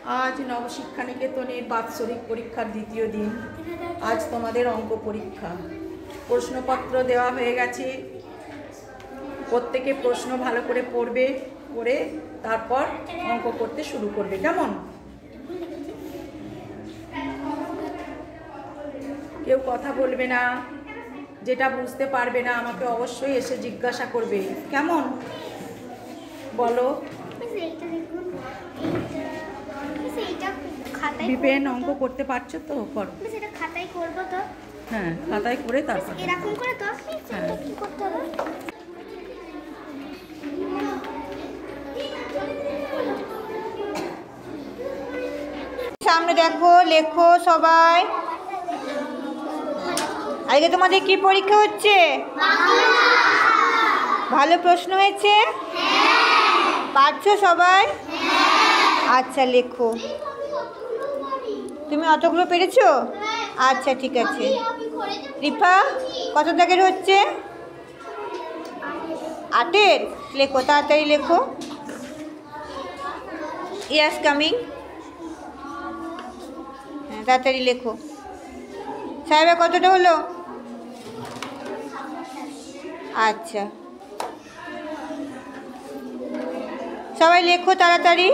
आज नवशिक्षा निकेतनेर बात्सरिक परीक्षार द्वितीय दिन। आज तोमादेर अंक परीक्षा। प्रश्नपत्र देওয়া হয়ে গেছে। प्रत्येके प्रश्न भालो करे पढ़बे, पढ़े तारपर अंक करते शुरू करबे। केमन? केउ कथा बोलबे ना, जेटा बुझते पारबे ना आमाके अवश्यई एसे जिज्ञासा करबे। केमन बोलो? विपेन अंक करते पारछो तो करो। সেটা খাতায় করব তো? হ্যাঁ, খাতায় করে তারপর এরকম করে তো হ্যাঁ কি করতে হবে? সামনে দেখো, লেখো সবাই। আজকে তোমাদের কি পরীক্ষা হচ্ছে? ভালো প্রশ্ন হয়েছে? পারছো সবাই? আচ্ছা লেখো। তুমি অতগুলো পেরেছো? আচ্ছা ঠিক আছে। রিফা কত দাগের হচ্ছে? 8-এর। লেখো, তাড়াতাড়ি লেখো। ইয়াস কামিং। হ্যাঁ তাড়াতাড়ি লেখো। সাহেবা কতটা হলো? আচ্ছা সবাই লেখো তাড়াতাড়ি।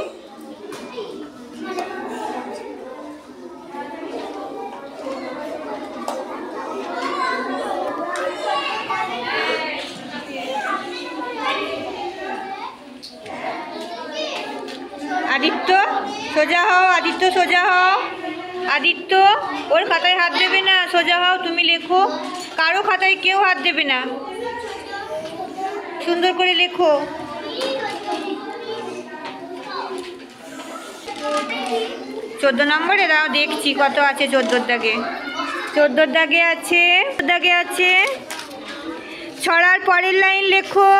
आदित्य सोजा हओ, आदित्य सोजा हओ। आदित्य ओर खाताय हाथ देबे ना, सोजा हओ। तुमी लेखो, कारो खाताय केउ हाथ देबे ना, सुंदर करे लेखो। 14 নম্বরে দাও, দেখছি কত আছে। 14 দাগে, 14 দাগে আছে, দাগে আছে। ছড়ার পরের লাইন লেখো।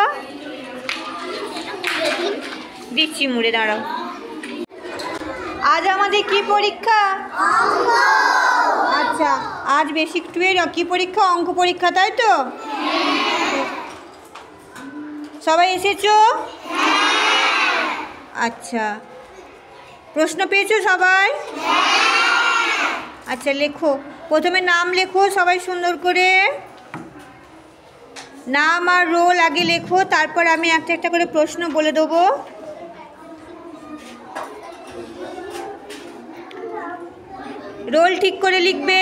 দিচ্ছি মুড়ে, দাঁড়াও। আজ আমাদের কি পরীক্ষা? আচ্ছা আজ বেসিক 2 এর কি পরীক্ষা? অঙ্ক পরীক্ষা, তাই তো? সবাই এসেছো? আচ্ছা প্রশ্ন পেয়েছো সবাই? আচ্ছা লেখো। প্রথমে নাম লেখো সবাই সুন্দর করে। নাম আর রোল আগে লেখো, তারপর আমি একটা একটা করে প্রশ্ন বলে দেবো। রোল ঠিক করে লিখবে।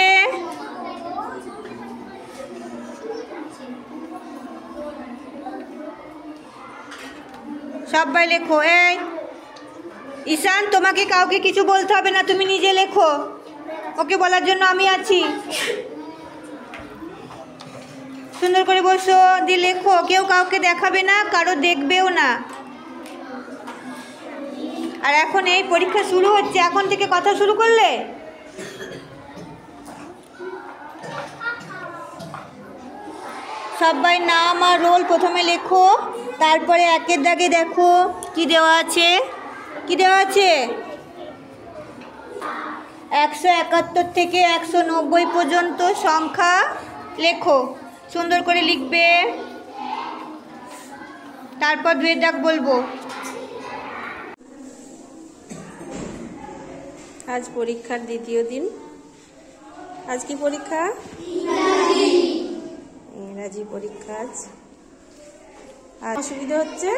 সবাই লেখো। এই ঈশান, তোমাকে কাউকে কিছু বলতে হবে না, তুমি নিজে লেখো। ওকে বলার জন্য আমি আছি। সুন্দর করে বসো, দিয়ে লেখো। কেউ কাউকে দেখাবে না, কারো দেখবেও না। আর এখন এই পরীক্ষা শুরু হচ্ছে, এখন থেকে কথা শুরু করলে সবাই নাম আর রোল প্রথমে লেখো, তারপরে একের দাগে দেখো কি দেওয়া আছে। কি দেওয়া আছে? 171 থেকে 190 পর্যন্ত সংখ্যা লেখো। সুন্দর করে লিখবে, তারপর 2-এর দাগ বলবো। आज परीक्षार द्वितीय दिन। आज की परीक्षा? इंग्राजी परीक्षा। आज असुविधा होच्छे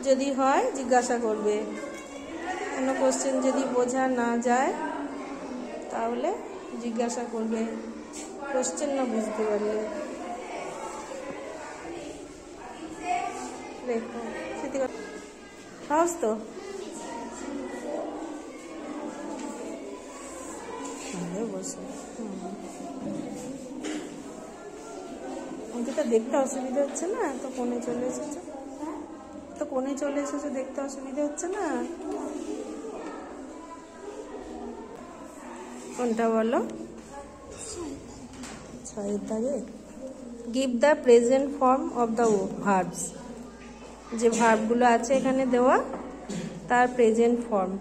यदि हय जिज्ञासा करबे। कोनो कोश्चेन यदि बोझा ना जाए ताहले जिज्ञासा करबे, कोश्चेन ना बुझते पारले। देखो सहज तो? অঙ্কটা দেখতে অসুবিধা হচ্ছে না? তো কোণে চলে এসেছো, তো কোণে চলে এসেছো, দেখতে অসুবিধা হচ্ছে না? কোনটা বলো? 6-এর দাগে give the present form of the verbs. যে ভার্বগুলো আছে এখানে দেওয়া তার প্রেজেন্ট ফর্ম।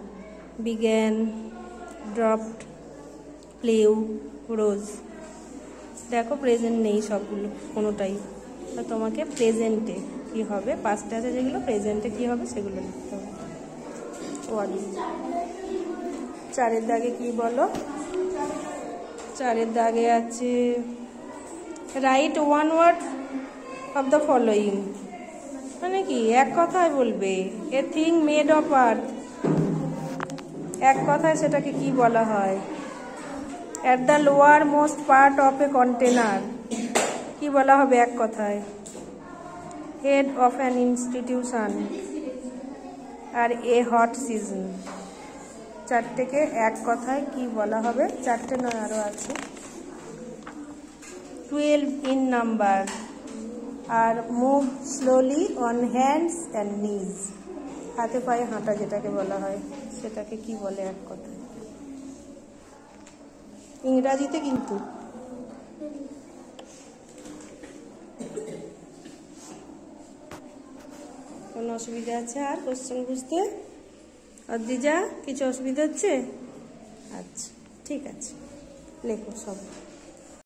বিগ্যান, ড্রপড, প্লেউ, রোজ। দেখো প্রেজেন্ট নেই সবগুলো, কোনোটাই। তো তোমাকে প্রেজেন্টে কি হবে, পাস্টে আছে যেগুলো, প্রেজেন্টে কি হবে সেগুলো লিখতে হবে। 1। 4-এর দাগে কি বলো? 4-এর দাগে আছে write one word of the following, মানে কি এক কথায় বলবে। A thing made of earth, এক কথায় সেটাকে কি বলা হয়? At the lower most part of a container, কি বলা হবে এক কথায়? Head of an institution. আর এ হট সিজন, চারটেকে এক কথায় কি বলা হবে? চারটে নয়, আরও আছে। 12 ইন নাম্বার। আর move slowly on hands and knees, হাতে পায়ে হাঁটা যেটাকে বলা হয়, সেটাকে কি বলে এক কথায়? ইংরাজিতে কিন্তু। কোনো অসুবিধা আছে আর কোশ্চেন বুঝতে? অদ্রিজা, কিছু অসুবিধা হচ্ছে? আচ্ছা, ঠিক আছে, লেখো সব।